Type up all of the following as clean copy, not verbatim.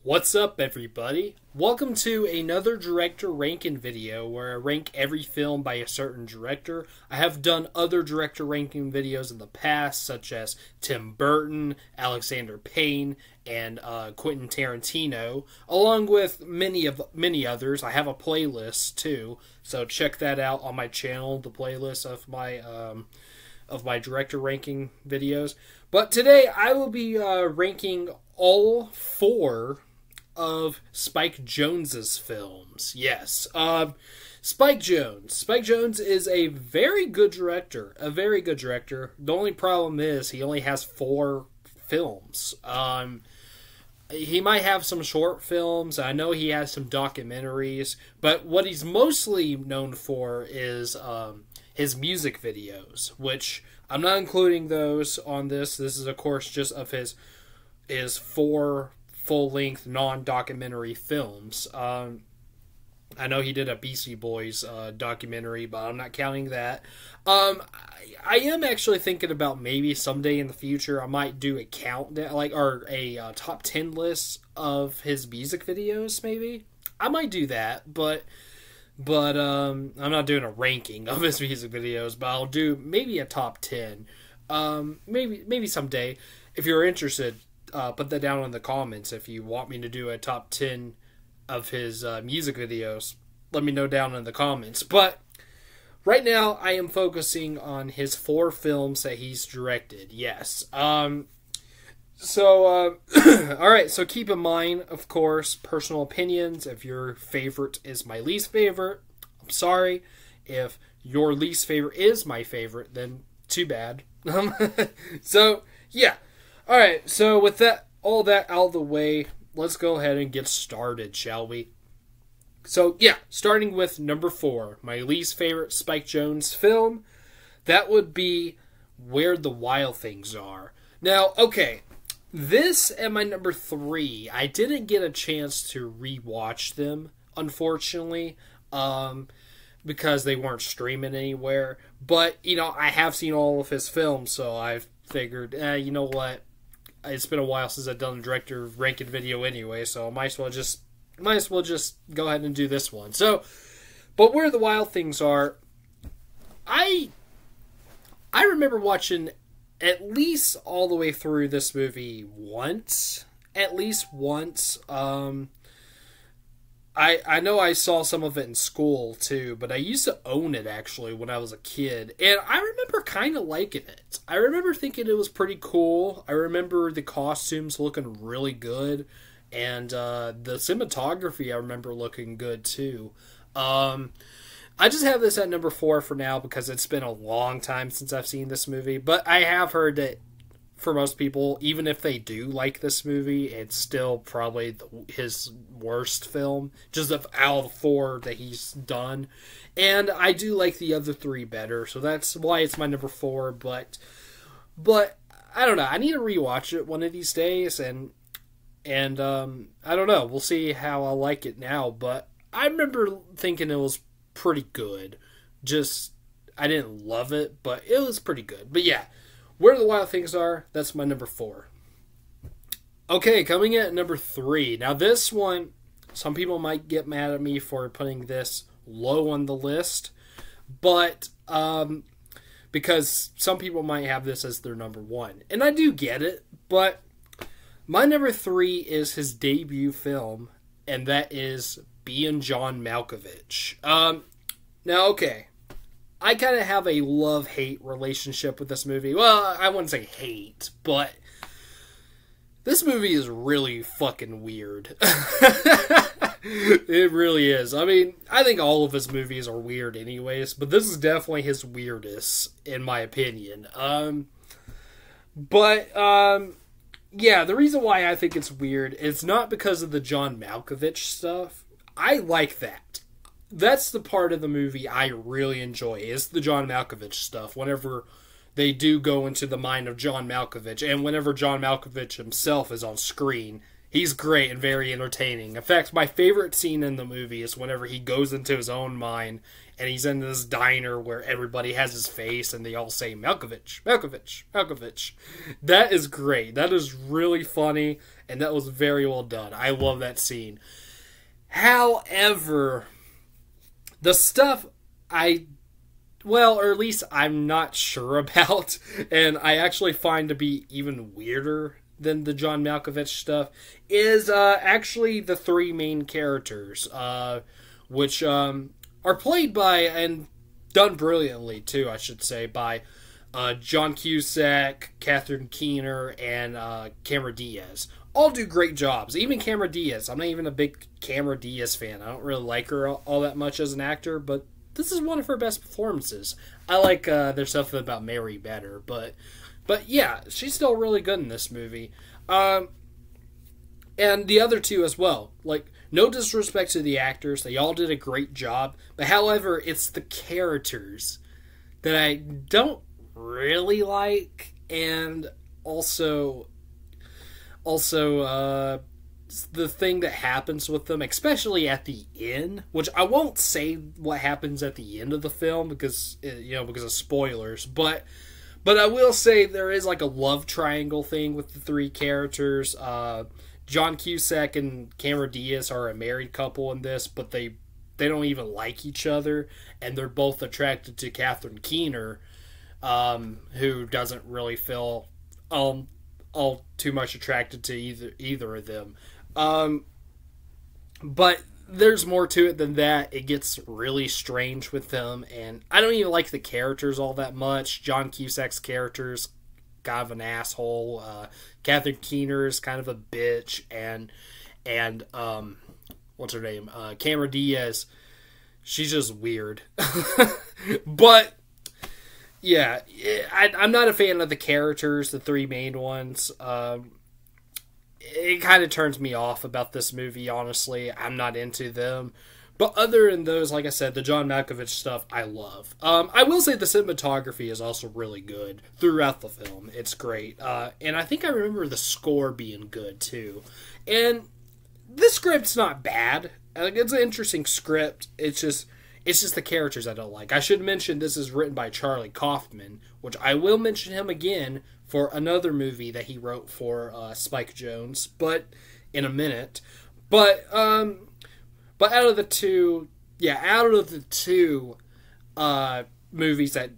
What's up, everybody? Welcome to another director ranking video where I rank every film by a certain director. I have done other director ranking videos in the past, such as Tim Burton, Alexander Payne, and Quentin Tarantino, along with many others. I have a playlist too, so check that out on my channel. The playlist of my director ranking videos. But today I will be ranking all four of Spike Jonze's films. Yes, Spike Jonze. Spike Jonze is a very good director. The only problem is he only has 4 films. He might have some short films. I know he has some documentaries, but what he's mostly known for is his music videos, which I'm not including those on this. This is, of course, just of his 4 full-length non-documentary films. I know he did a Beastie Boys documentary, but I'm not counting that. I am actually thinking about maybe someday in the future I might do a countdown, or a top 10 list of his music videos. Maybe I might do that, but I'm not doing a ranking of his music videos. But I'll do maybe a top 10. Maybe someday. If you're interested, put that down in the comments. If you want me to do a top 10 of his music videos, let me know down in the comments. But right now, I am focusing on his 4 films that he's directed. Yes. Alright, so keep in mind, of course, personal opinions. If your favorite is my least favorite, I'm sorry. If your least favorite is my favorite, then too bad. So, yeah. Alright, so with all that out of the way, let's go ahead and get started, shall we? So, yeah, starting with number 4, my least favorite Spike Jonze film, that would be Where the Wild Things Are. Now, okay, this and my number 3, I didn't get a chance to rewatch them, unfortunately, because they weren't streaming anywhere. But, I have seen all of his films, so I've figured, you know what? It's been a while since I've done a director ranking video anyway, so I might as well just go ahead and do this one. So, but Where the Wild Things Are, I remember watching at least all the way through this movie once. At least once. I know I saw some of it in school too, but I used to own it actually when I was a kid, and I remember kind of liking it. I remember thinking it was pretty cool. I remember the costumes looking really good, and the cinematography I remember looking good too. I just have this at number 4 for now because it's been a long time since I've seen this movie, but I have heard that for most people, even if they do like this movie, it's still probably his worst film, just out of the 4 that he's done. And I do like the other 3 better, so that's why it's my number 4. But I don't know. I need to rewatch it one of these days, and I don't know. We'll see how I like it now. But I remember thinking it was pretty good. Just I didn't love it, but it was pretty good. But yeah. Where the Wild Things Are, that's my number 4. Okay, coming in at number 3. Now this one, some people might get mad at me for putting this low on the list, but because some people might have this as their number 1. And I do get it, but my number 3 is his debut film, and that is Being John Malkovich. Now, okay. I kind of have a love-hate relationship with this movie. Well, I wouldn't say hate, but this movie is really fucking weird. It really is. I mean, I think all of his movies are weird anyways, but this is definitely his weirdest, in my opinion. Yeah, the reason why I think it's weird is not because of the John Malkovich stuff. I like that. That's the part of the movie I really enjoy, is the John Malkovich stuff. Whenever they do go into the mind of John Malkovich, and whenever John Malkovich himself is on screen, He's great and very entertaining. In fact, my favorite scene in the movie is whenever he goes into his own mind and he's in this diner where everybody has his face and they all say, Malkovich, Malkovich, Malkovich. That is great. That is really funny, and that was very well done. I love that scene. However, the stuff or at least I'm not sure about, and I actually find to be even weirder than the John Malkovich stuff, is actually the three main characters, which are played by, and done brilliantly too, I should say, by John Cusack, Catherine Keener, and Cameron Diaz. All do great jobs. Even Cameron Diaz. I'm not even a big Cameron Diaz fan. I don't really like her all that much as an actor, but this is one of her best performances. I like There's Something About Mary better, but yeah, she's still really good in this movie. And the other two as well. Like, no disrespect to the actors, they all did a great job. But however, it's the characters that I don't really like, and also the thing that happens with them, especially at the end, which I won't say what happens at the end of the film because of spoilers, but I will say there is like a love triangle thing with the three characters. John Cusack and Cameron Diaz are a married couple in this, but they don't even like each other, and they're both attracted to Catherine Keener, who doesn't really feel all too much attracted to either of them. But there's more to it than that. It gets really strange with them, and I don't even like the characters all that much. John Cusack's character's kind of an asshole. Catherine Keener is kind of a bitch, and what's her name? Cameron Diaz. She's just weird. But yeah, I'm not a fan of the characters, the three main ones. It kind of turns me off about this movie, honestly. I'm not into them. But other than those, like I said, the John Malkovich stuff, I love. I will say the cinematography is also really good throughout the film. It's great. And I think I remember the score being good, too. And the script's not bad. Like, it's an interesting script. It's just the characters I don't like. I should mention this is written by Charlie Kaufman, which I will mention him again for another movie that he wrote for Spike Jonze, but in a minute. But out of the two movies that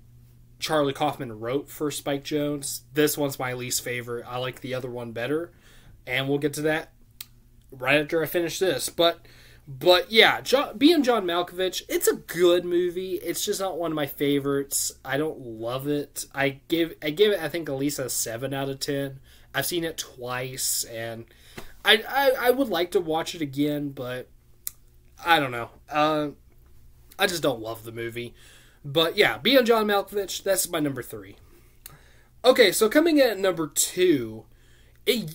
Charlie Kaufman wrote for Spike Jonze, this one's my least favorite. I like the other one better, and we'll get to that right after I finish this. But yeah, being John Malkovich, it's a good movie. It's just not one of my favorites. I don't love it. I give it, I think, at least a 7 out of 10. I've seen it twice, and I would like to watch it again, but I don't know. I just don't love the movie. But yeah, being John Malkovich, that's my number 3. Okay, so coming in at number 2...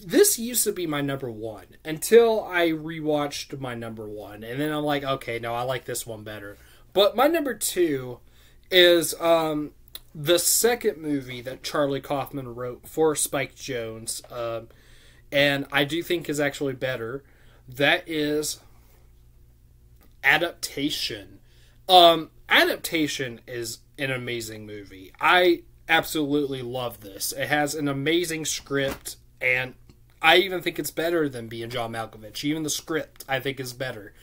this used to be my number 1 until I rewatched my number 1, and then I'm like, okay, no, I like this one better. But my number 2 is the second movie that Charlie Kaufman wrote for Spike Jonze, and I do think is actually better. That is Adaptation. Adaptation is an amazing movie. I absolutely love this. It has an amazing script. And I even think it's better than being John Malkovich. Even the script, I think, is better.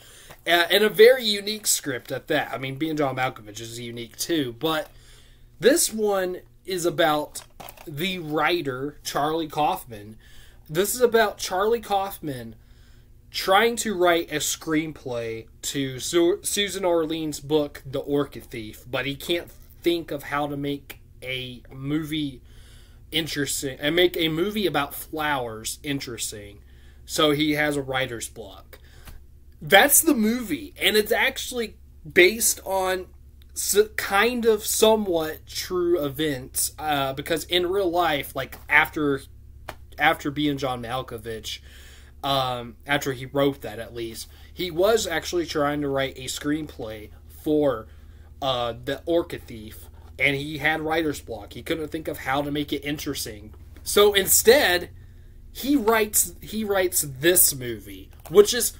And a very unique script at that. I mean, being John Malkovich is unique too. But this one is about the writer, Charlie Kaufman. This is about Charlie Kaufman trying to write a screenplay to Susan Orlean's book, The Orchid Thief. But he can't think of how to make a movie interesting and make a movie about flowers interesting, so he has a writer's block. That's the movie, and it's actually based on kind of somewhat true events, because in real life, like after being John Malkovich, after he wrote that, at least he was actually trying to write a screenplay for The Orchid Thief. And he had writer's block. He couldn't think of how to make it interesting. So instead, he writes this movie, which is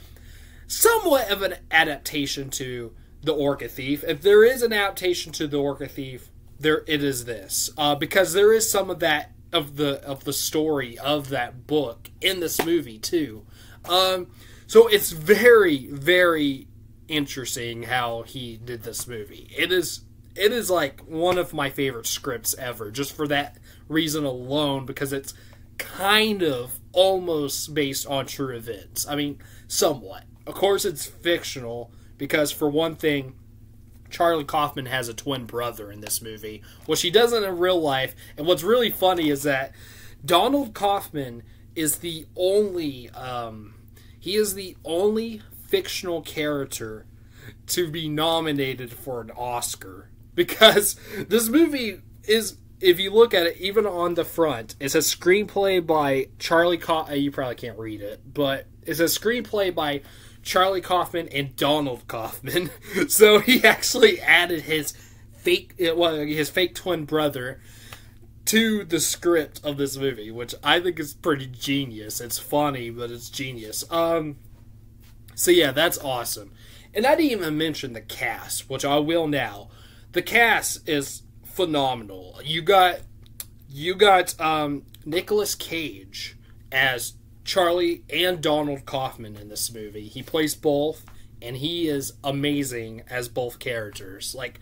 somewhat of an adaptation to The Orca Thief. If there is an adaptation to The Orca Thief, it is this, because there is some of that of the story of that book in this movie too. So it's very, very interesting how he did this movie. It is like one of my favorite scripts ever, just for that reason alone, because it's kind of almost based on true events. I mean, somewhat. Of course, it's fictional, because for one thing, Charlie Kaufman has a twin brother in this movie, which he doesn't in real life. And what's really funny is that Donald Kaufman is the only fictional character to be nominated for an Oscar, because this movie is, if you look at it, even on the front, it says screenplay by Charlie Kaufman. You probably can't read it, but it says screenplay by Charlie Kaufman and Donald Kaufman. So he actually added his fake twin brother to the script of this movie, which I think is pretty genius. It's funny, but it's genius. So yeah, that's awesome. And I didn't even mention the cast, which I will now. The cast is phenomenal. You got Nicolas Cage as Charlie and Donald Kaufman in this movie. He plays both, and he is amazing as both characters. Like,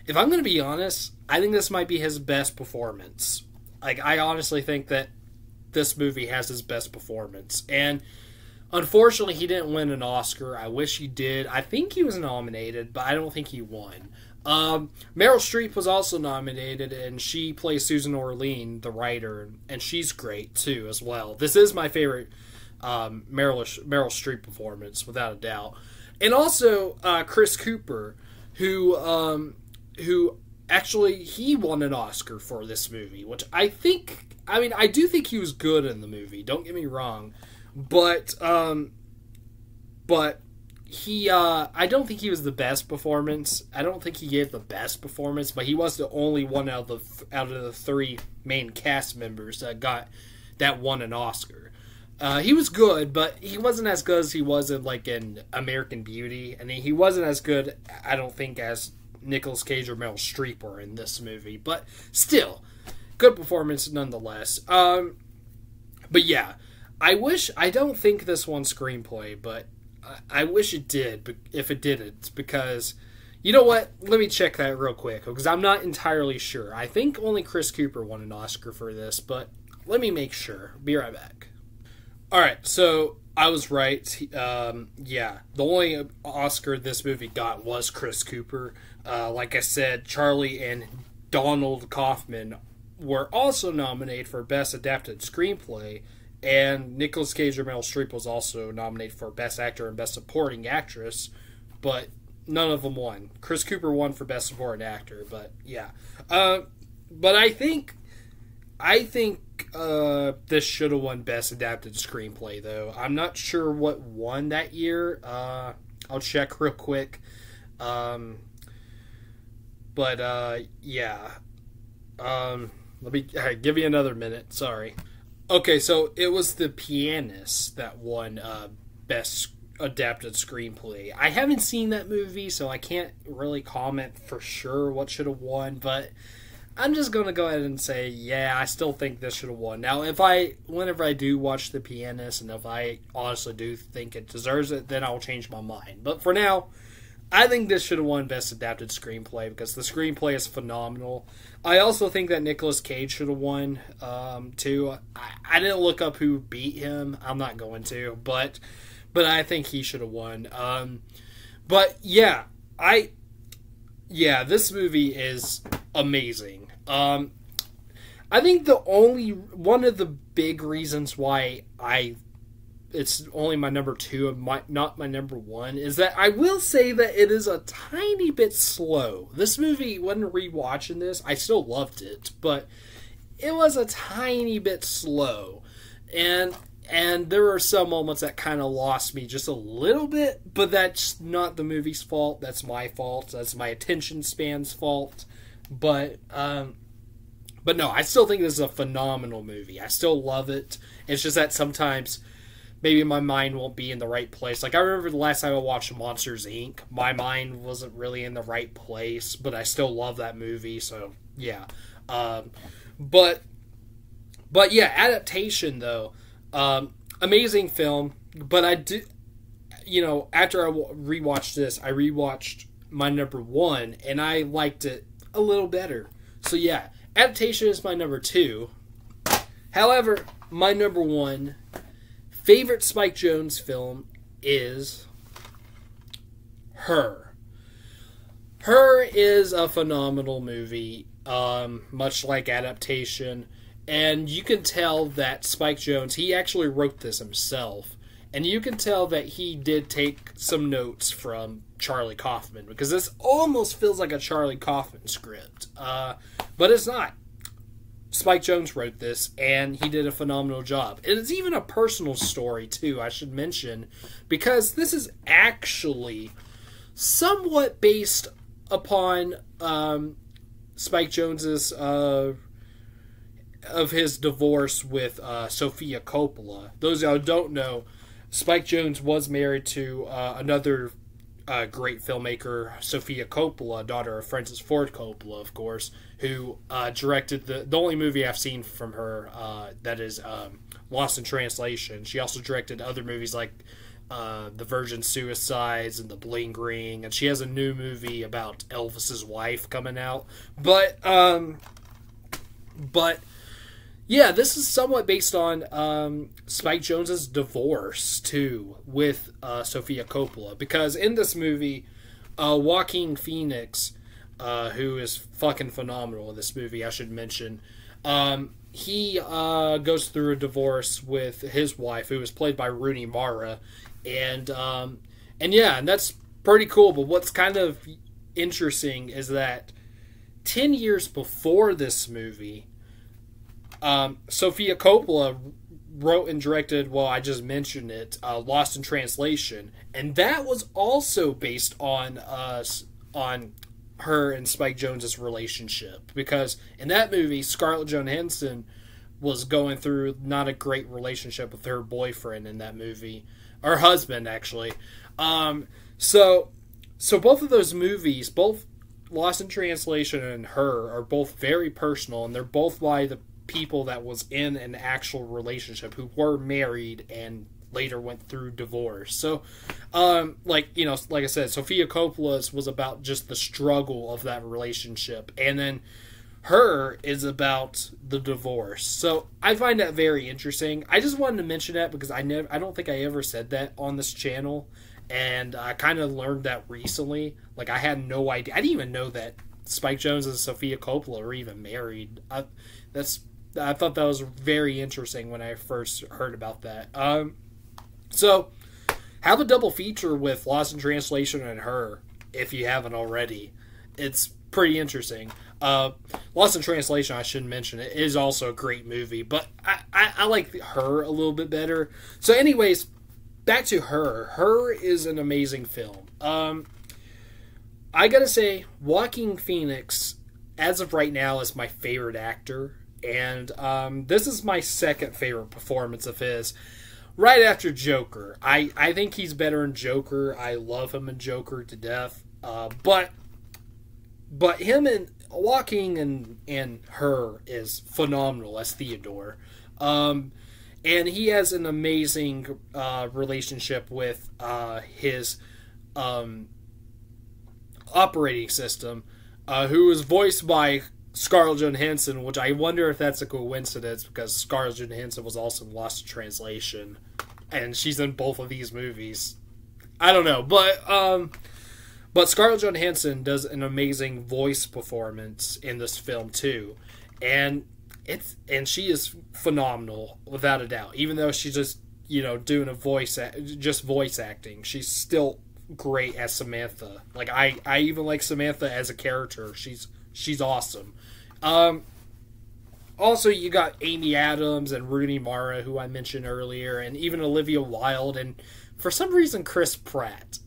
if I'm going to be honest, I think this might be his best performance. Like, I honestly think that this movie has his best performance. And unfortunately, he didn't win an Oscar. I wish he did. I think he was nominated, but I don't think he won. Meryl Streep was also nominated, and she plays Susan Orlean, the writer, and she's great too as well. This is my favorite Meryl Streep performance, without a doubt. And also Chris Cooper, who actually he won an Oscar for this movie, which I do think he was good in the movie. Don't get me wrong, but he, I don't think he was the best performance. I don't think he gave the best performance, but he was the only one out of the three main cast members that won an Oscar. He was good, but he wasn't as good as he was in American Beauty, and he wasn't as good, I don't think, as Nicolas Cage or Meryl Streep were in this movie. But still, good performance nonetheless. But yeah, I don't think this won screenplay, but I wish it did, if it didn't, because, you know what, let me check that real quick, because I'm not entirely sure. I think only Chris Cooper won an Oscar for this, but let me make sure. Be right back. Alright, so I was right. Yeah, the only Oscar this movie got was Chris Cooper. Like I said, Charlie and Donald Kaufman were also nominated for Best Adapted Screenplay, and Nicolas Cage or Meryl Streep was also nominated for Best Actor and Best Supporting Actress, but none of them won. Chris Cooper won for Best Supporting Actor, but yeah. But I think this should have won Best Adapted Screenplay, though. I'm not sure what won that year. I'll check real quick. Yeah. Let me give me another minute. Sorry. Okay, so it was The Pianist that won Best Adapted Screenplay. I haven't seen that movie, so I can't really comment for sure what should have won, but I'm just going to go ahead and say, yeah, I still think this should have won. Now, whenever I do watch The Pianist, and if I honestly do think it deserves it, then I'll change my mind. But for now, I think this should have won Best Adapted Screenplay, because the screenplay is phenomenal. I also think that Nicolas Cage should have won, too. I didn't look up who beat him. I'm not going to, but I think he should have won. But yeah, this movie is amazing. I think one of the big reasons why it's only my number 2 and not my number 1 is that I will say that it is a tiny bit slow. This movie, when rewatching this, I still loved it, but it was a tiny bit slow. And there are some moments that kind of lost me just a little bit, but that's not the movie's fault. That's my fault. That's my attention span's fault. But But no, I still think this is a phenomenal movie. I still love it. It's just that sometimes maybe my mind won't be in the right place. Like, I remember the last time I watched Monsters, Inc., my mind wasn't really in the right place, but I still love that movie, so, yeah. But yeah, adaptation, though. Amazing film, but I did, after I rewatched this, I rewatched my number one, and I liked it a little better. So, yeah, adaptation is my number two. However, my number one favorite Spike Jonze film is Her. Her is a phenomenal movie, much like adaptation, and you can tell that Spike Jonze, he actually wrote this himself, and you can tell that he did take some notes from Charlie Kaufman, because this almost feels like a Charlie Kaufman script, but it's not. Spike Jonze wrote this, and he did a phenomenal job. And it's even a personal story, too, I should mention, because this is actually somewhat based upon Spike Jonze's, of his divorce with Sofia Coppola. Those of you who don't know, Spike Jonze was married to another great filmmaker, Sofia Coppola, daughter of Francis Ford Coppola, of course, who directed the only movie I've seen from her that is Lost in Translation. She also directed other movies like The Virgin Suicides and The Bling Ring, and she has a new movie about Elvis's wife coming out. But yeah, this is somewhat based on Spike Jonze's divorce, too, with Sofia Coppola. Because in this movie, Joaquin Phoenix, who is fucking phenomenal in this movie, I should mention, he goes through a divorce with his wife, who is played by Rooney Mara. And that's pretty cool. But what's kind of interesting is that 10 years before this movie, Sofia Coppola wrote and directed, well, I just mentioned it, Lost in Translation, and that was also based on her and Spike Jonze's relationship, because in that movie, Scarlett Johansson was going through not a great relationship with her boyfriend in that movie, or husband, actually. So both of those movies, both Lost in Translation and Her, are both very personal, and they're both by the people that was in an actual relationship who were married and later went through divorce. So, like I said, Sofia Coppola's was about just the struggle of that relationship, and then Her is about the divorce. So I find that very interesting. I just wanted to mention that because I don't think I ever said that on this channel, and I kind of learned that recently. Like, I had no idea. I didn't even know that Spike Jonze and Sofia Coppola were even married. I thought that was very interesting when I first heard about that. So, have a double feature with Lost in Translation and Her, if you haven't already. It's pretty interesting. Lost in Translation, I should mention, it is also a great movie, but I like Her a little bit better. So anyways, back to Her. Her is an amazing film. I gotta say, Joaquin Phoenix, as of right now, is my favorite actor. And this is my second favorite performance of his, right after Joker. I think he's better in Joker. I love him in Joker to death. But him and Joaquin and Her is phenomenal as Theodore. And he has an amazing relationship with his operating system, who is voiced by Scarlett Johansson, which I wonder if that's a coincidence, because Scarlett Johansson was also in Lost in Translation, and she's in both of these movies. I don't know, but Scarlett Johansson does an amazing voice performance in this film too, and she is phenomenal without a doubt. Even though she's just doing voice acting, she's still great as Samantha. Like, I even like Samantha as a character. She's awesome. Also, you got Amy Adams and Rooney Mara, who I mentioned earlier, and even Olivia Wilde, and for some reason Chris Pratt.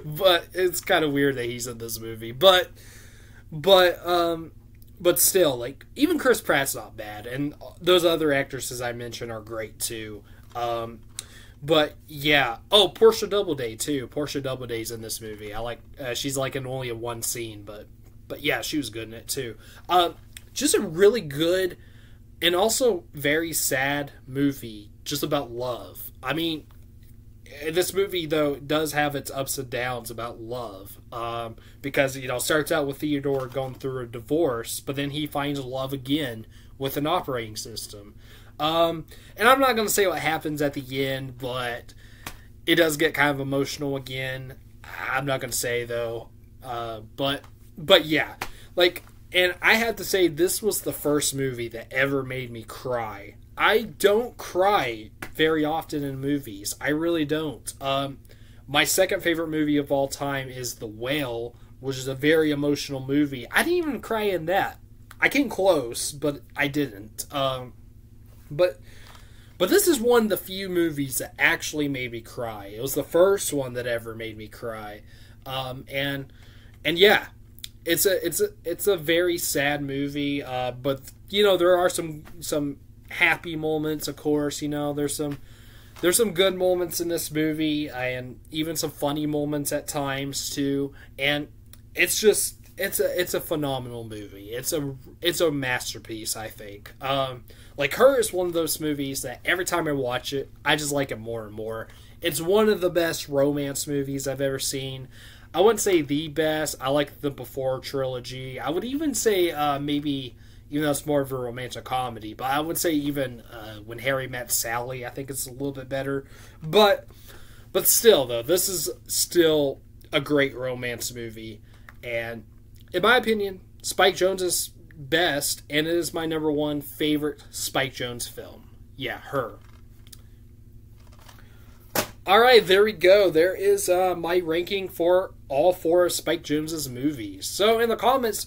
But it's kind of weird that he's in this movie. But but still, like, even Chris Pratt's not bad, and those other actresses I mentioned are great too. But yeah, oh, Portia Doubleday too. Portia Doubleday's in this movie. I like. She's like in only one scene, but yeah, she was good in it too. Just a really good and also very sad movie, just about love. I mean, this movie though does have its ups and downs about love, because it starts out with Theodore going through a divorce, but then he finds love again with an operating system. And I'm not going to say what happens at the end, but it does get kind of emotional again. I'm not going to say though, but yeah, like, and I have to say this was the first movie that ever made me cry. I don't cry very often in movies. I really don't. My second favorite movie of all time is The Whale, which is a very emotional movie. I didn't even cry in that. I came close, but I didn't. But this is one of the few movies that actually made me cry. It was the first one that ever made me cry. And yeah, it's a very sad movie. But there are some happy moments, of course. There's some good moments in this movie, and even some funny moments at times too. And it's a phenomenal movie. It's a masterpiece, I think. Like, Her is one of those movies that every time I watch it, I just like it more and more. It's one of the best romance movies I've ever seen. I wouldn't say the best. I like the Before trilogy. I would even say maybe, even though it's more of a romantic comedy, but I would say even When Harry Met Sally, I think it's a little bit better. But still, though, this is still a great romance movie. And in my opinion, Spike Jonze's best, and it is my number one favorite Spike Jonze film. Yeah, Her. Alright, there we go. There is my ranking for all four of Spike Jonze's movies. So in the comments,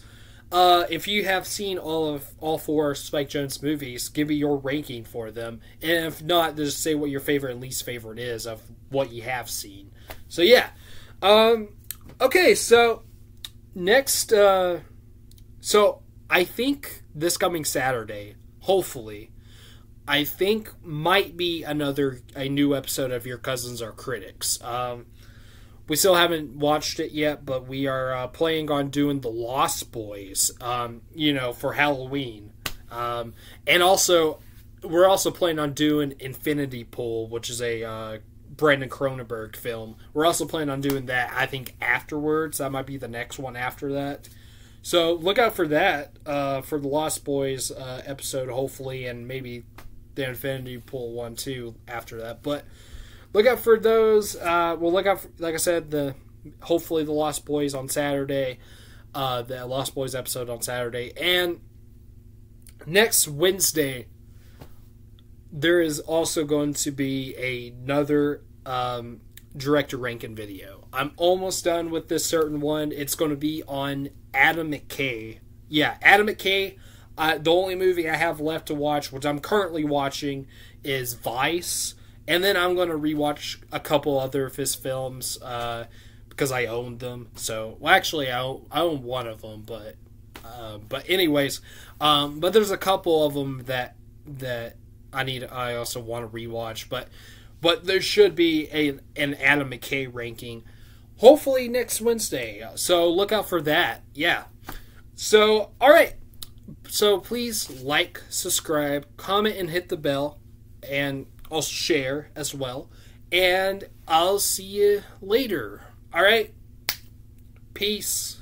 if you have seen all four Spike Jonze movies, give me your ranking for them. And if not, just say what your favorite and least favorite is of what you have seen. So yeah. Okay, so next, so I think this coming Saturday, hopefully, I think might be a new episode of Your Cousins Are Critics. We still haven't watched it yet, but we are planning on doing The Lost Boys, for Halloween. And also, we're also planning on doing Infinity Pool, which is a Brandon Cronenberg film. We're also planning on doing that, I think, afterwards. That might be the next one after that. So look out for that, for the Lost Boys episode, hopefully, and maybe the Infinity Pool one too after that. But look out for those. We'll look out for, like I said, hopefully the Lost Boys on Saturday, the Lost Boys episode on Saturday, and next Wednesday there is also going to be another director ranking video. I'm almost done with this certain one. It's going to be on Adam McKay. Yeah, Adam McKay. The only movie I have left to watch, which I'm currently watching, is Vice. And then I'm going to rewatch a couple other of his films because I owned them. So, well, actually, I own one of them, but anyways, but there's a couple of them that I also want to rewatch. But there should be an Adam McKay ranking, hopefully next Wednesday. So look out for that. Yeah. So, all right. So please like, subscribe, comment, and hit the bell, and also share as well. And I'll see you later. All right. Peace.